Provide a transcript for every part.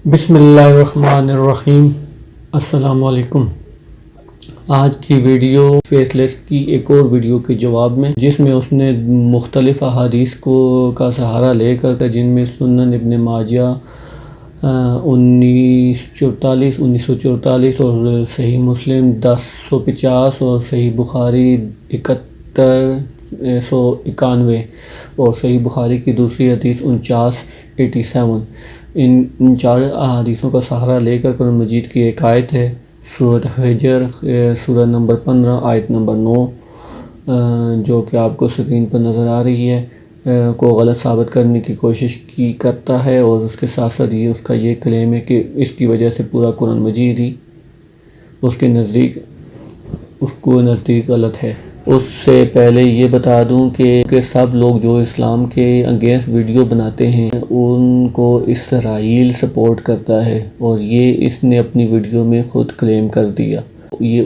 بسم اللہ الرحمن الرحیم۔ السلام علیکم۔ آج کی ویڈیو فیس لیس کی ایک اور ویڈیو کے جواب میں، جس میں اس نے مختلف احادیث کا سہارا لے کر، جن میں سنن ابن ماجہ 1944 اور صحیح مسلم 1050 اور صحیح بخاری 7191 اور صحیح بخاری کی دوسری حدیث 4987، ان چار احادیثوں کا سہارا لے کر قرآن مجید کی ایک آیت ہے، سورۃ حجر، سورہ نمبر 15 آیت نمبر 9، جو کہ آپ کو اسکرین پر نظر آ رہی ہے، کو غلط ثابت کرنے کی کوشش کرتا ہے، اور اس کے ساتھ ساتھ اس کا یہ کلیم ہے کہ اس کی وجہ سے پورا قرآن مجید ہی اس کے نزدیک غلط ہے۔ اس سے پہلے یہ بتا دوں کہ سب لوگ جو اسلام کے اگینسٹ ویڈیو بناتے ہیں ان کو اسرائیل سپورٹ کرتا ہے، اور یہ اس نے اپنی ویڈیو میں خود کلیم کر دیا۔ یہ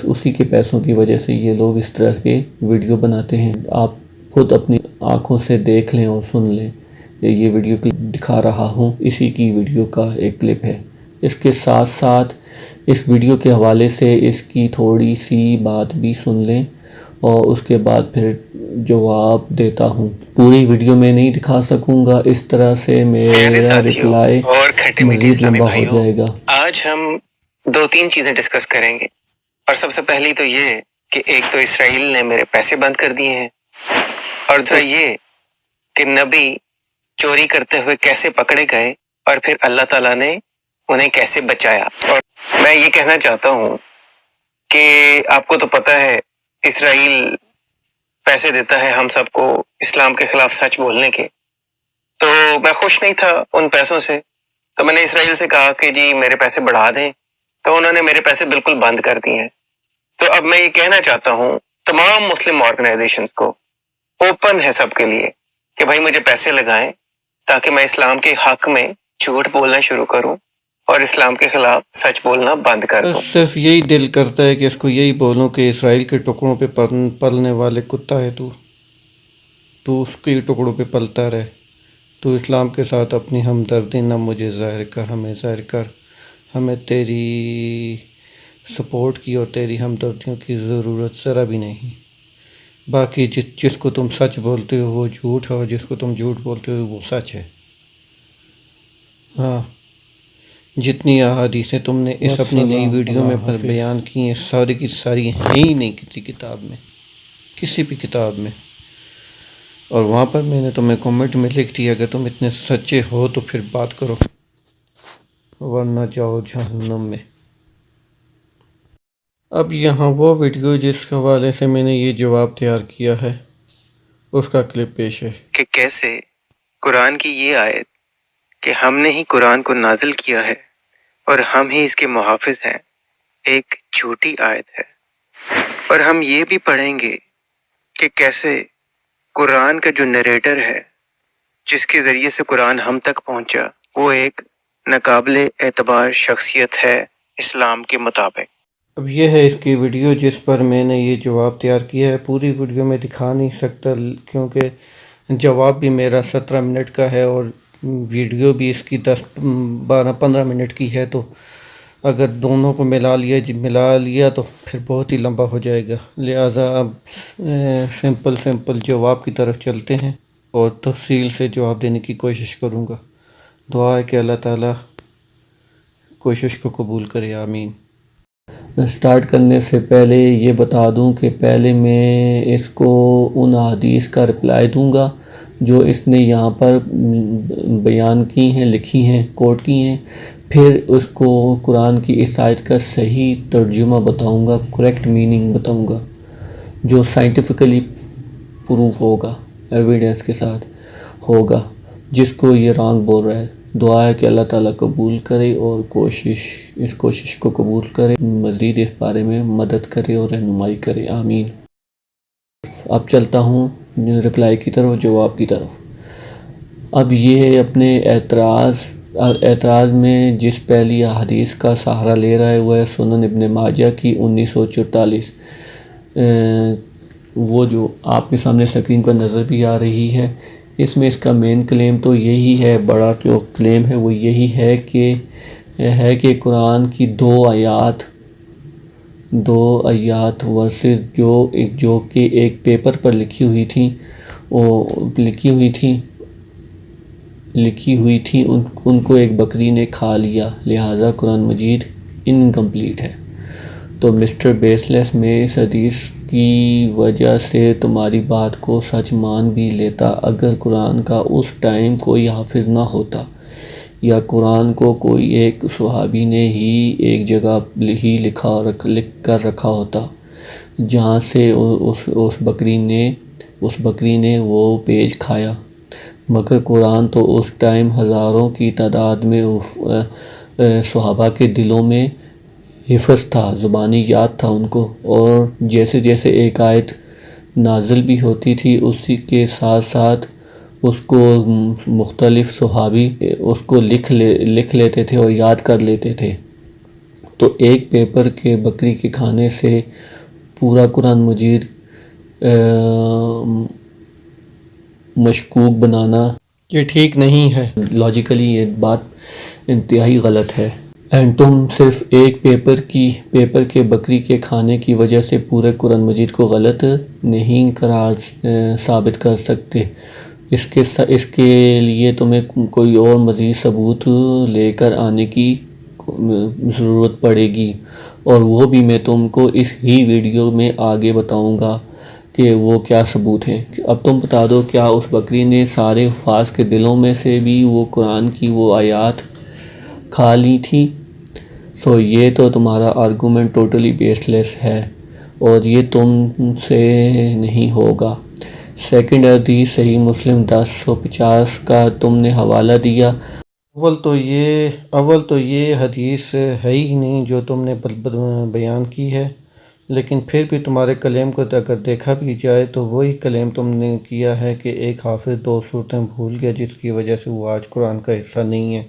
اسی کے پیسوں کی وجہ سے یہ لوگ اس طرح کے ویڈیو بناتے ہیں۔ آپ خود اپنی آنکھوں سے دیکھ لیں اور سن لیں، یہ ویڈیو کلپ دکھا رہا ہوں، اسی کی ویڈیو کا ایک کلپ ہے۔ اس کے ساتھ ساتھ اس ویڈیو کے حوالے سے اس کی تھوڑی سی بات بھی سن لیں، اور اس کے بعد پھر جواب دیتا ہوں۔ پوری ویڈیو میں نہیں دکھا سکوں گا، اس طرح سے میرا رپلائی مزید لمبا ہو جائے گا۔ آج ہم دو تین چیزیں ڈسکس کریں گے، اور سب سے پہلی تو یہ کہ ایک تو اسرائیل نے میرے پیسے بند کر دیے ہیں، اور دوسرا یہ کہ نبی چوری کرتے ہوئے کیسے پکڑے گئے اور پھر اللہ تعالیٰ نے انہیں کیسے بچایا۔ اور میں یہ کہنا چاہتا ہوں کہ آپ کو تو پتہ ہے اسرائیل پیسے دیتا ہے ہم سب کو اسلام کے خلاف سچ بولنے کے، تو میں خوش نہیں تھا ان پیسوں سے، تو میں نے اسرائیل سے کہا کہ جی میرے پیسے بڑھا دیں، تو انہوں نے میرے پیسے بالکل بند کر دیے ہیں۔ تو اب میں یہ کہنا چاہتا ہوں تمام مسلم آرگنائزیشنز کو، اوپن ہے سب کے لیے کہ بھائی مجھے پیسے لگائیں تاکہ میں اسلام کے حق میں جھوٹ بولنا شروع کروں اور اسلام کے خلاف سچ بولنا بند کر دوں۔ صرف یہی دل کرتا ہے کہ اس کو یہی بولوں کہ اسرائیل کے ٹکڑوں پہ پلنے والے کتا ہے تو اس کے ٹکڑوں پہ پلتا رہے، تو اسلام کے ساتھ اپنی ہمدردی نہ مجھے ظاہر کر، ہمیں ظاہر کر، ہمیں تیری سپورٹ کی اور تیری ہمدردیوں کی ضرورت ذرا بھی نہیں۔ باقی جس کو تم سچ بولتے ہو وہ جھوٹ ہے، اور جس کو تم جھوٹ بولتے ہو وہ سچ ہے۔ ہاں، جتنی احادیثیں تم نے اس اپنی نئی ویڈیو میں بیان کی ہیں ساری کی ساری ہیں ہی نہیں کسی کتاب میں، کسی بھی کتاب میں، اور وہاں پر میں نے تمہیں کمنٹ میں لکھ دیا اگر تم اتنے سچے ہو تو پھر بات کرو، ورنہ جاؤ جہنم میں۔ اب یہاں وہ ویڈیو جس حوالے سے میں نے یہ جواب تیار کیا ہے اس کا کلپ پیش ہے کہ کیسے قرآن کی یہ آیت کہ ہم نے ہی قرآن کو نازل کیا ہے اور ہم ہی اس کے محافظ ہیں، ایک جھوٹی آیت ہے۔ اور ہم یہ بھی پڑھیں گے کہ کیسے قرآن کا جو نریٹر ہے جس کے ذریعے سے قرآن ہم تک پہنچا وہ ایک ناقابل اعتبار شخصیت ہے اسلام کے مطابق۔ اب یہ ہے اس کی ویڈیو جس پر میں نے یہ جواب تیار کیا ہے۔ پوری ویڈیو میں دکھا نہیں سکتا کیونکہ جواب بھی میرا 17 منٹ کا ہے اور ویڈیو بھی اس کی 10-12-15 منٹ کی ہے، تو اگر دونوں کو ملا لیا تو پھر بہت ہی لمبا ہو جائے گا، لہٰذا اب سمپل جواب کی طرف چلتے ہیں اور تفصیل سے جواب دینے کی کوشش کروں گا۔ دعا ہے کہ اللہ تعالیٰ کوشش کو قبول کرے، آمین۔ سٹارٹ کرنے سے پہلے یہ بتا دوں کہ پہلے میں اس کو ان احادیث کا رپلائی دوں گا جو اس نے یہاں پر بیان کی ہیں، لکھی ہیں، کوٹ کی ہیں، پھر اس کو قرآن کی اس آیت کا صحیح ترجمہ بتاؤں گا، کریکٹ میننگ بتاؤں گا جو سائنٹیفکلی پروف ہوگا، ایویڈنس کے ساتھ ہوگا، جس کو یہ رانگ بول رہا ہے۔ دعا ہے کہ اللہ تعالیٰ قبول کرے اور اس کوشش کو قبول کرے، مزید اس بارے میں مدد کرے اور رہنمائی کرے، آمین۔ اب چلتا ہوں رپلائی کی طرف، جواب کی طرف۔ اب یہ اپنے اعتراض میں جس پہلی احادیث کا سہارا لے رہا ہے وہ ہے سنن ابن ماجہ کی 1944، وہ جو آپ کے سامنے اسکرین پر نظر بھی آ رہی ہے، اس میں اس کا مین کلیم تو یہی ہے، بڑا جو کلیم ہے وہ یہی ہے کہ قرآن کی دو آیات ورسز جو کہ ایک پیپر پر لکھی ہوئی تھی ان کو ایک بکری نے کھا لیا، لہٰذا قرآن مجید انکمپلیٹ ہے۔ تو مسٹر بیس لیس، میں اس حدیث کی وجہ سے تمہاری بات کو سچ مان بھی لیتا اگر قرآن کا اس ٹائم کوئی حافظ نہ ہوتا، یا قرآن کو کوئی ایک صحابی نے ہی ایک جگہ ہی لکھ کر رکھا ہوتا جہاں سے اس بکری نے وہ پیج کھایا، مگر قرآن تو اس ٹائم ہزاروں کی تعداد میں صحابہ کے دلوں میں حفظ تھا، زبانی یاد تھا ان کو، اور جیسے جیسے ایک آیت نازل بھی ہوتی تھی اسی کے ساتھ ساتھ اس کو مختلف صحابی اس کو لکھ لیتے تھے اور یاد کر لیتے تھے۔ تو ایک پیپر کے بکری کے کھانے سے پورا قرآن مجید مشکوک بنانا یہ ٹھیک نہیں ہے۔ لاجیکلی یہ بات انتہائی غلط ہے، اینڈ تم صرف ایک پیپر کے بکری کے کھانے کی وجہ سے پورے قرآن مجید کو غلط نہیں ثابت کر سکتے۔ اس کے لیے تمہیں کوئی اور مزید ثبوت لے کر آنے کی ضرورت پڑے گی، اور وہ بھی میں تم کو اس ہی ویڈیو میں آگے بتاؤں گا کہ وہ کیا ثبوت ہیں۔ اب تم بتا دو، کیا اس بکری نے سارے حفاظ کے دلوں میں سے بھی وہ قرآن کی وہ آیات کھا لی تھی؟ سو یہ تو تمہارا آرگومنٹ ٹوٹلی بیس لیس ہے اور یہ تم سے نہیں ہوگا۔ سیکنڈ حدیث صحیح مسلم 1050 کا تم نے حوالہ دیا۔ اول تو یہ حدیث ہے ہی نہیں جو تم نے بیان کی ہے، لیکن پھر بھی تمہارے کلیم کو اگر دیکھا بھی جائے تو وہی کلیم تم نے کیا ہے کہ ایک حافظ 2 صورتیں بھول گیا جس کی وجہ سے وہ آج قرآن کا حصہ نہیں ہے۔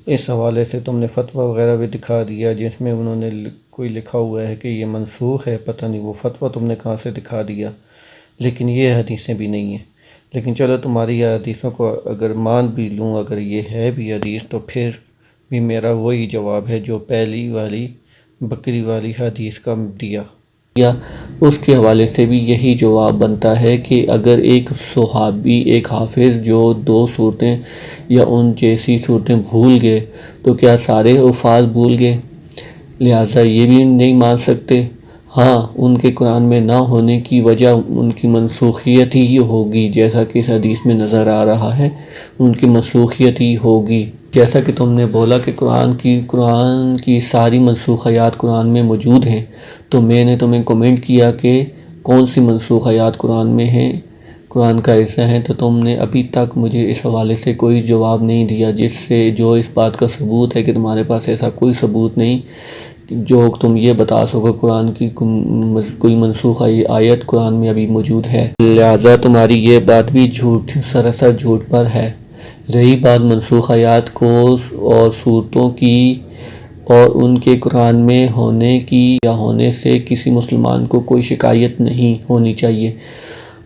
اس حوالے سے تم نے فتویٰ وغیرہ بھی دکھا دیا جس میں انہوں نے کوئی لکھا ہوا ہے کہ یہ منسوخ ہے، پتہ نہیں وہ فتویٰ تم نے کہاں سے دکھا دیا، لیکن یہ حدیثیں بھی نہیں ہیں۔ لیکن چلو تمہاری حدیثوں کو اگر مان بھی لوں، اگر یہ ہے بھی حدیث، تو پھر بھی میرا وہی جواب ہے جو پہلی والی بکری والی حدیث کا دیا۔ اس کے حوالے سے بھی یہی جواب بنتا ہے کہ اگر ایک صحابی، ایک حافظ جو 2 صورتیں یا ان جیسی صورتیں بھول گئے تو کیا سارے حفاظ بھول گئے؟ لہٰذا یہ بھی نہیں مان سکتے۔ ہاں، ان کے قرآن میں نہ ہونے کی وجہ ان کی منسوخیت ہی ہوگی، جیسا کہ اس حدیث میں نظر آ رہا ہے، ان کی منسوخیت ہی ہوگی۔ جیسا کہ تم نے بولا کہ قرآن کی ساری منسوخ آیات قرآن میں موجود ہیں، تو میں نے تمہیں کمنٹ کیا کہ کون سی منسوخ آیات قرآن میں ہیں، قرآن کا حصہ ہیں، تو تم نے ابھی تک مجھے اس حوالے سے کوئی جواب نہیں دیا، جو اس بات کا ثبوت ہے کہ تمہارے پاس ایسا کوئی ثبوت نہیں جو تم یہ بتا سکو قرآن کی کوئی منسوخ آیت قرآن میں ابھی موجود ہے۔ لہٰذا تمہاری یہ بات بھی سراسر جھوٹ پر ہے۔ رہی بات منسوخ آیات کو اور صورتوں کی اور ان کے قرآن میں ہونے کی یا ہونے سے کسی مسلمان کو کوئی شکایت نہیں ہونی چاہیے،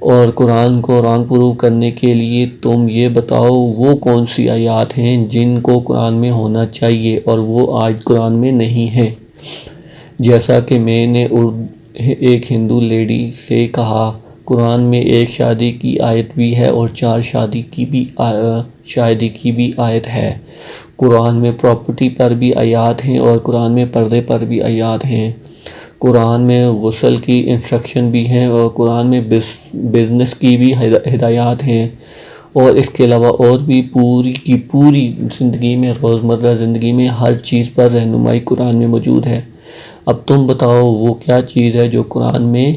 اور قرآن کو رانگ پروو کرنے کے لیے تم یہ بتاؤ وہ کون سی آیات ہیں جن کو قرآن میں ہونا چاہیے اور وہ آج قرآن میں نہیں ہیں۔ جیسا کہ میں نے ایک ہندو لیڈی سے کہا، قرآن میں ایک شادی کی آیت بھی ہے اور 4 شادی کی بھی آیت ہے۔ قرآن میں پراپرٹی پر بھی آیات ہیں اور قرآن میں پردے پر بھی آیات ہیں۔ قرآن میں غسل کی انسٹرکشن بھی ہیں اور قرآن میں بزنس کی بھی ہدایات ہیں، اور اس کے علاوہ اور بھی پوری کی پوری زندگی میں، روزمرہ زندگی میں ہر چیز پر رہنمائی قرآن میں موجود ہے۔ اب تم بتاؤ وہ کیا چیز ہے جو قرآن میں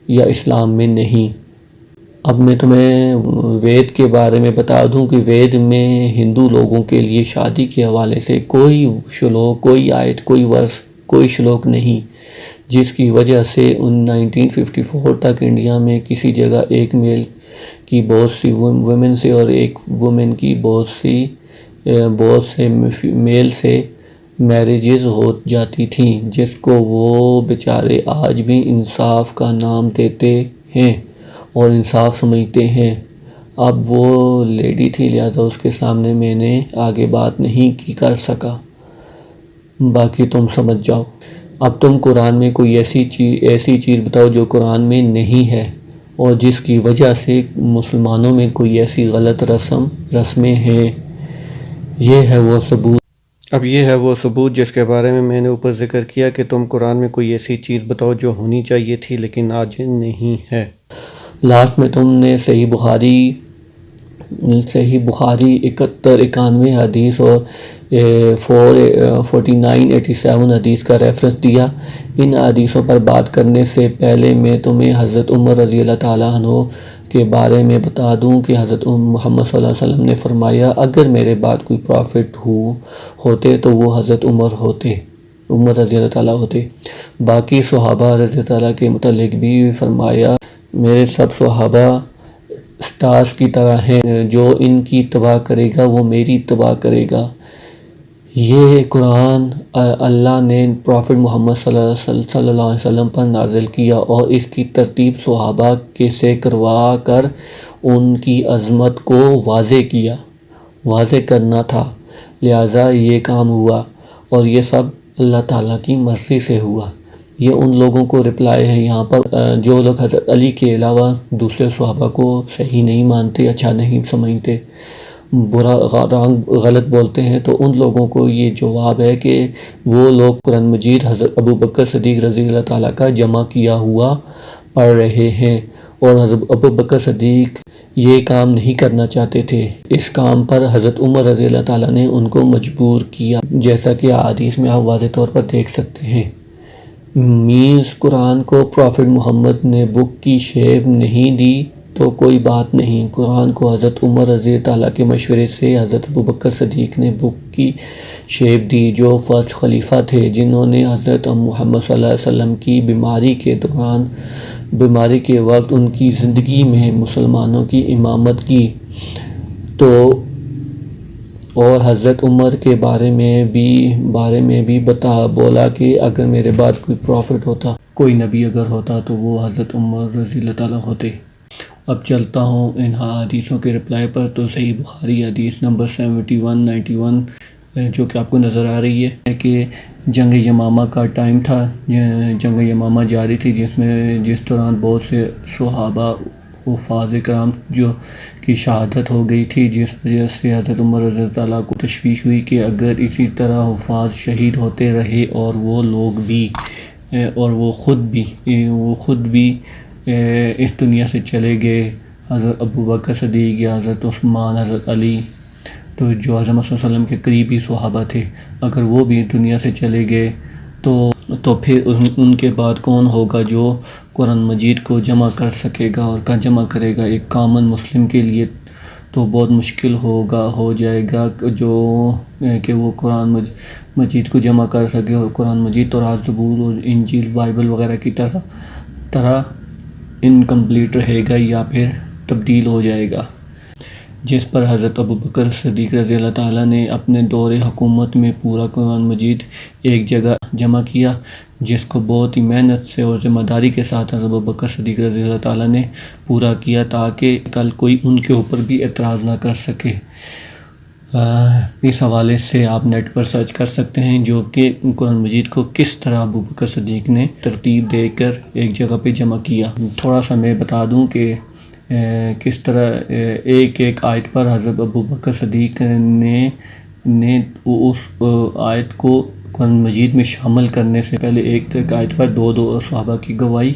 یا اسلام میں نہیں؟ اب میں تمہیں وید کے بارے میں بتا دوں کہ وید میں ہندو لوگوں کے لیے شادی کے حوالے سے کوئی شلوک، کوئی آیت، کوئی ورس، کوئی شلوک نہیں، جس کی وجہ سے 1954 تک انڈیا میں کسی جگہ ایک میل کی بہت سی ویمن سے اور ایک وومن کی بہت سے میل سے میریجز ہو جاتی تھیں، جس کو وہ بیچارے آج بھی انصاف کا نام دیتے ہیں اور انصاف سمجھتے ہیں۔ اب وہ لیڈی تھی، لہٰذا اس کے سامنے میں نے آگے بات نہیں کر سکا، باقی تم سمجھ جاؤ۔ اب تم قرآن میں کوئی ایسی چیز بتاؤ جو قرآن میں نہیں ہے اور جس کی وجہ سے مسلمانوں میں کوئی ایسی غلط رسمیں ہیں۔ یہ ہے وہ ثبوت۔ اب یہ ہے وہ ثبوت جس کے بارے میں نے اوپر ذکر کیا کہ تم قرآن میں کوئی ایسی چیز بتاؤ جو ہونی چاہیے تھی لیکن آج نہیں ہے۔ لاسٹ میں تم نے صحیح بخاری 71 حدیث اور 4987 حدیث کا ریفرنس دیا۔ ان حدیثوں پر بات کرنے سے پہلے میں تمہیں حضرت عمر رضی اللہ تعالیٰ عنہ کے بارے میں بتا دوں کہ حضرت محمد صلی اللہ علیہ وسلم نے فرمایا، اگر میرے بعد کوئی پروفٹ ہوتے تو وہ حضرت عمر رضی اللہ تعالیٰ ہوتے۔ باقی صحابہ رضی اللہ تعالیٰ کے متعلق بھی فرمایا، میرے سب صحابہ سٹارز کی طرح ہیں، جو ان کی اتباع کرے گا وہ میری اتباع کرے گا۔ یہ قرآن اللہ نے پروفٹ محمد صلی اللہ علیہ وسلم پر نازل کیا اور اس کی ترتیب صحابہ سے کروا کر ان کی عظمت کو واضح کرنا تھا، لہٰذا یہ کام ہوا اور یہ سب اللہ تعالیٰ کی مرضی سے ہوا۔ یہ ان لوگوں کو رپلائی ہے یہاں پر جو لوگ حضرت علی کے علاوہ دوسرے صحابہ کو صحیح نہیں مانتے، اچھا نہیں سمجھتے، غلط بولتے ہیں، تو ان لوگوں کو یہ جواب ہے کہ وہ لوگ قرآن مجید حضرت ابوبکر صدیق رضی اللہ تعالیٰ کا جمع کیا ہوا پڑھ رہے ہیں، اور حضرت ابوبکر صدیق یہ کام نہیں کرنا چاہتے تھے۔ اس کام پر حضرت عمر رضی اللہ تعالیٰ نے ان کو مجبور کیا، جیسا کہ حدیث میں آپ واضح طور پر دیکھ سکتے ہیں۔ قرآن کو پروفٹ محمد نے بک کی شیپ نہیں دی تو کوئی بات نہیں، قرآن کو حضرت عمر رضی اللہ تعالیٰ کے مشورے سے حضرت ابوبکر صدیق نے بک کی شیپ دی، جو فرسٹ خلیفہ تھے، جنہوں نے حضرت محمد صلی اللہ علیہ وسلم کی بیماری کے وقت ان کی زندگی میں مسلمانوں کی امامت کی، اور حضرت عمر کے بارے میں بھی بولا کہ اگر میرے بعد کوئی پروفٹ ہوتا، کوئی نبی اگر ہوتا تو وہ حضرت عمر رضی اللہ تعالیٰ ہوتے۔ اب چلتا ہوں ان حدیثوں کے رپلائی پر۔ تو صحیح بخاری حدیث نمبر 7191 جو کہ آپ کو نظر آ رہی ہے کہ جنگ یمامہ کا ٹائم تھا، جنگ یمامہ جاری تھی، جس دوران بہت سے صحابہ حفاظ کرام جو کی شہادت ہو گئی تھی، جس وجہ سے حضرت عمر رضی اللہ تعالیٰ کو تشویش ہوئی کہ اگر اسی طرح حفاظ شہید ہوتے رہے اور وہ خود بھی اس دنیا سے چلے گئے، حضرت ابوبکر صدیق یا حضرت عثمان، حضرت علی، تو جو حضرت صلی اللہ علیہ وسلم کے قریبی صحابہ تھے، اگر وہ بھی دنیا سے چلے گئے تو پھر ان کے بعد کون ہوگا جو قرآن مجید کو جمع کر سکے گا اور جمع کرے گا؟ ایک کامن مسلم کے لیے تو بہت مشکل ہو جائے گا کہ وہ قرآن مجید کو جمع کر سکے، اور قرآن مجید تورات، زبور اور انجیل بائبل وغیرہ کی طرح انکمپلیٹ رہے گا یا پھر تبدیل ہو جائے گا، جس پر حضرت ابوبکر صدیق رضی اللہ تعالیٰ نے اپنے دور حکومت میں پورا قرآن مجید ایک جگہ جمع کیا، جس کو بہت ہی محنت سے اور ذمہ داری کے ساتھ حضرت ابوبکر صدیق رضی اللہ تعالیٰ نے پورا کیا، تاکہ کل کوئی ان کے اوپر بھی اعتراض نہ کر سکے۔ اس حوالے سے آپ نیٹ پر سرچ کر سکتے ہیں جو کہ قرآن مجید کو کس طرح ابوبکر صدیق نے ترتیب دے کر ایک جگہ پہ جمع کیا۔ تھوڑا سا میں بتا دوں کہ کس طرح ایک آیت پر حضرت ابوبکر صدیق نے اس آیت کو قرآن مجید میں شامل کرنے سے پہلے ایک آیت پر دو صحابہ کی گواہی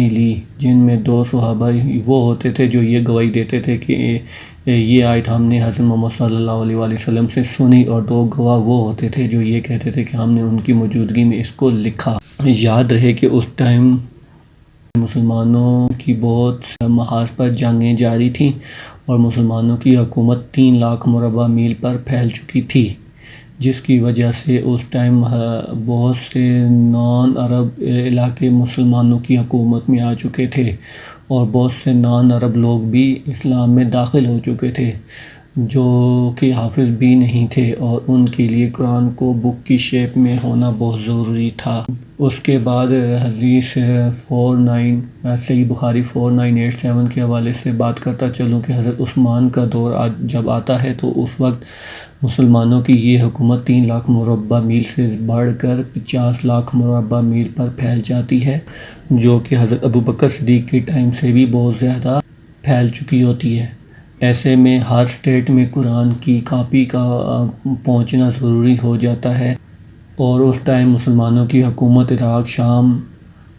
لی، جن میں 2 صحابہ وہ ہوتے تھے جو یہ گواہی دیتے تھے کہ یہ آیت ہم نے حضرت محمد صلی اللہ علیہ وسلم سے سنی، اور 2 گواہ وہ ہوتے تھے جو یہ کہتے تھے کہ ہم نے ان کی موجودگی میں اس کو لکھا۔ یاد رہے کہ اس ٹائم مسلمانوں کی بہت محاذ پر جنگیں جاری تھیں اور مسلمانوں کی حکومت 3 لاکھ مربع میل پر پھیل چکی تھی، جس کی وجہ سے اس ٹائم بہت سے نان عرب علاقے مسلمانوں کی حکومت میں آ چکے تھے، اور بہت سے نان عرب لوگ بھی اسلام میں داخل ہو چکے تھے، جو کہ حافظ بھی نہیں تھے، اور ان کے لیے قرآن کو بک کی شیپ میں ہونا بہت ضروری تھا۔ اس کے بعد حدیث صحیح بخاری 4987 کے حوالے سے بات کرتا چلوں کہ حضرت عثمان کا دور جب آتا ہے تو اس وقت مسلمانوں کی یہ حکومت 3 لاکھ مربع میل سے بڑھ کر 50 لاکھ مربع میل پر پھیل جاتی ہے، جو کہ حضرت ابوبکر صدیق کے ٹائم سے بھی بہت زیادہ پھیل چکی ہوتی ہے۔ ایسے میں ہر سٹیٹ میں قرآن کی کاپی کا پہنچنا ضروری ہو جاتا ہے، اور اس ٹائم مسلمانوں کی حکومت عراق،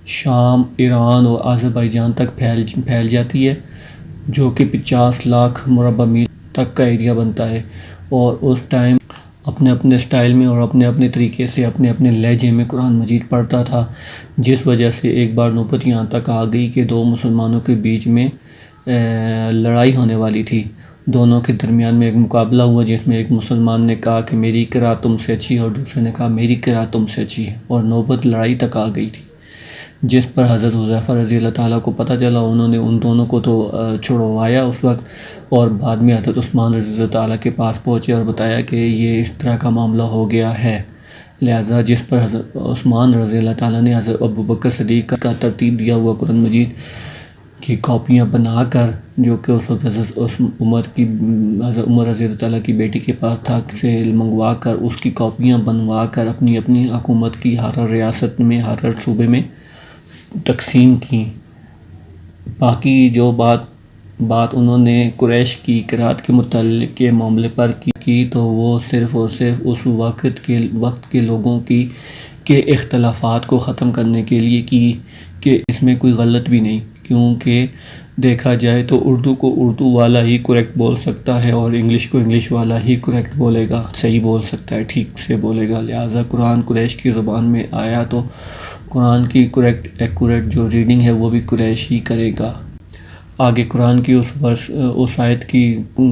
شام، ایران اور آذربائیجان تک پھیل جاتی ہے، جو کہ 50 لاکھ مربع میل تک کا ایریا بنتا ہے، اور اس ٹائم اپنے اپنے سٹائل میں اور اپنے اپنے طریقے سے اپنے اپنے لہجے میں قرآن مجید پڑھتا تھا، جس وجہ سے ایک بار نوبت یہاں تک آ گئی کہ 2 مسلمانوں کے بیچ میں لڑائی ہونے والی تھی۔ دونوں کے درمیان میں ایک مقابلہ ہوا جس میں ایک مسلمان نے کہا کہ میری قرأت تم سے اچھی ہے، اور دوسرے نے کہا میری قرأت تم سے اچھی ہے، اور نوبت لڑائی تک آ گئی تھی، جس پر حضرت حذیفہ رضی اللہ تعالیٰ کو پتہ چلا۔ انہوں نے ان دونوں کو تو چھڑوایا اس وقت، اور بعد میں حضرت عثمان رضی اللہ تعالیٰ کے پاس پہنچے اور بتایا کہ یہ اس طرح کا معاملہ ہو گیا ہے، لہذا جس پر حضرت عثمان رضی اللہ تعالیٰ نے حضرت ابوبکر صدیق کا ترتیب دیا ہوا قرآن مجید کی کاپیاں بنا کر، جو کہ اس وقت حضرت عمر رضی اللہ تعالیٰ کی بیٹی کے پاس تھا، سے منگوا کر اس کی کاپیاں بنوا کر اپنی اپنی حکومت کی ہر ریاست میں، ہر صوبے میں تقسیم کی۔ باقی جو بات انہوں نے قریش کی قرأت کے متعلق کے معاملے پر کی تو وہ صرف اور صرف اس وقت کے لوگوں کی کے اختلافات کو ختم کرنے کے لیے کی کہ اس میں کوئی غلط بھی نہیں، کیونکہ دیکھا جائے تو اردو کو اردو والا ہی کریکٹ بول سکتا ہے، اور انگلش کو انگلش والا ہی کریکٹ بولے گا، صحیح بول سکتا ہے، ٹھیک سے بولے گا، لہٰذا قرآن قریش کی زبان میں آیا تو قرآن کی ایکوریٹ جو ریڈنگ ہے وہ بھی قریش ہی کرے گا۔ آگے قرآن کی اس آیت کی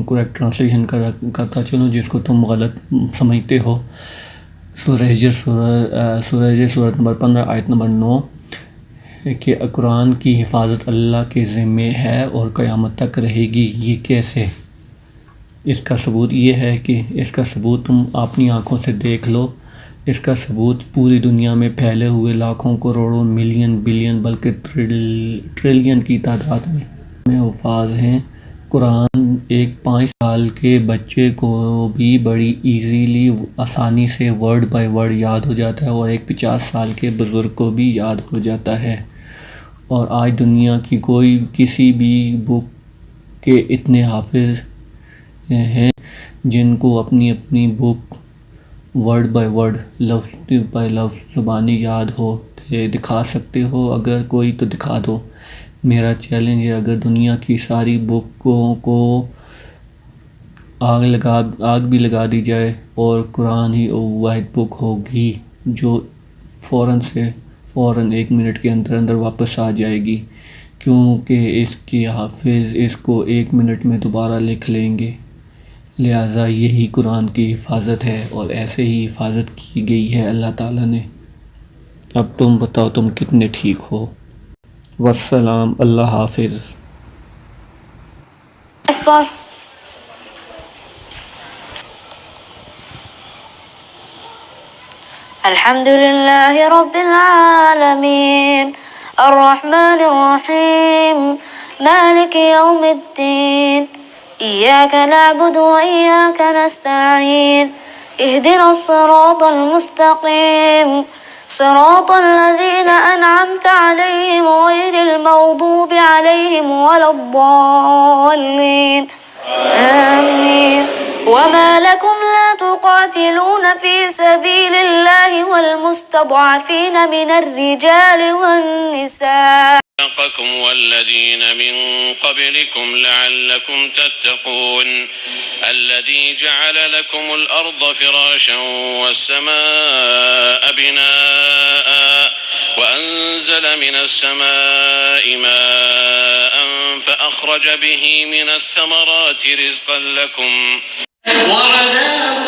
کریکٹ ٹرانسلیشن کرتا چلوں جس کو تم غلط سمجھتے ہو۔ سورہ ہجر سورۃ نمبر 15 آیت نمبر 9 کہ قرآن کی حفاظت اللہ کے ذمے ہے اور قیامت تک رہے گی۔ یہ کیسے؟ اس کا ثبوت یہ ہے کہ اس کا ثبوت تم اپنی آنکھوں سے دیکھ لو۔ اس کا ثبوت پوری دنیا میں پھیلے ہوئے لاکھوں کروڑوں ملین بلین بلکہ ٹریلین کی تعداد میں الفاظ ہیں۔ قرآن ایک 5 سال کے بچے کو بھی بڑی ایزیلی آسانی سے ورڈ بائی ورڈ یاد ہو جاتا ہے، اور ایک 50 سال کے بزرگ کو بھی یاد ہو جاتا ہے۔ اور آج دنیا کی کسی بھی بک کے اتنے حافظ ہیں جن کو اپنی بک ورڈ بائی ورڈ، لفظ بائی لفظ زبانی یاد ہو، دکھا سکتے ہو اگر کوئی تو دکھا دو۔ میرا چیلنج ہے، اگر دنیا کی ساری بکوں کو آگ بھی لگا دی جائے اور قرآن ہی واحد بک ہوگی جو فوراً 1 منٹ کے اندر واپس آ جائے گی، کیونکہ اس کے حافظ اس کو 1 منٹ میں دوبارہ لکھ لیں گے، لہٰذا یہی قرآن کی حفاظت ہے، اور ایسے ہی حفاظت کی گئی ہے اللہ تعالیٰ نے۔ اب تم بتاؤ تم کتنے ٹھیک ہو۔ والسلام، اللہ حافظ۔ الحمد لله رب العالمين الرحمن الرحيم مالك يوم الدين إياك نعبد وإياك نستعين اهدنا الصراط المستقيم صراط الذين أنعمت عليهم غير المغضوب عليهم ولا الضالين آمين. وما لكم لا تقاتلون في سبيل الله والمستضعفين من الرجال والنساء والذين من قبلكم لعلكم تتقون الذي جعل لكم الأرض فراشا والسماء بناء وأنزل من السماء ماء فأخرج به من الثمرات رزقا لكم وعذاب